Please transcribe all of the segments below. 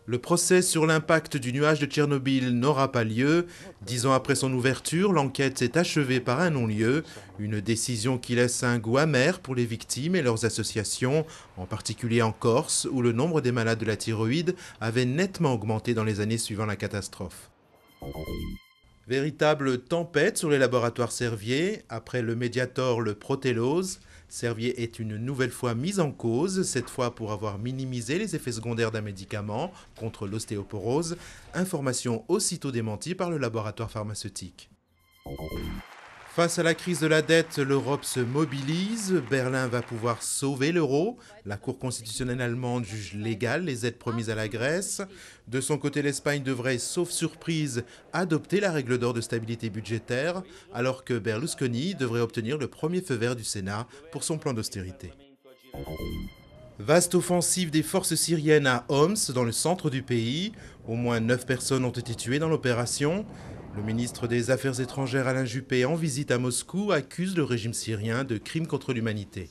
Le procès sur l'impact du nuage de Tchernobyl n'aura pas lieu. 10 ans après son ouverture, l'enquête s'est achevée par un non-lieu. Une décision qui laisse un goût amer pour les victimes et leurs associations, en particulier en Corse, où le nombre des malades de la thyroïde avait nettement augmenté dans les années suivant la catastrophe. Véritable tempête sur les laboratoires Servier. Après le Mediator, le Protellose, Servier est une nouvelle fois mise en cause, cette fois pour avoir minimisé les effets secondaires d'un médicament contre l'ostéoporose, information aussitôt démentie par le laboratoire pharmaceutique. Face à la crise de la dette, l'Europe se mobilise. Berlin va pouvoir sauver l'euro. La Cour constitutionnelle allemande juge légales les aides promises à la Grèce. De son côté, l'Espagne devrait, sauf surprise, adopter la règle d'or de stabilité budgétaire, alors que Berlusconi devrait obtenir le premier feu vert du Sénat pour son plan d'austérité. Vaste offensive des forces syriennes à Homs, dans le centre du pays. Au moins 9 personnes ont été tuées dans l'opération. Le ministre des Affaires étrangères Alain Juppé, en visite à Moscou, accuse le régime syrien de crimes contre l'humanité.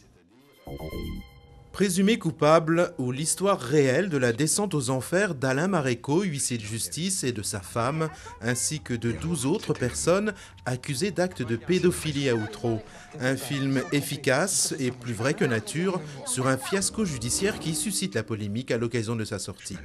Présumé coupable, ou l'histoire réelle de la descente aux enfers d'Alain Maréco, huissier de justice, et de sa femme, ainsi que de 12 autres personnes accusées d'actes de pédophilie à outreau. Un film efficace et plus vrai que nature sur un fiasco judiciaire qui suscite la polémique à l'occasion de sa sortie.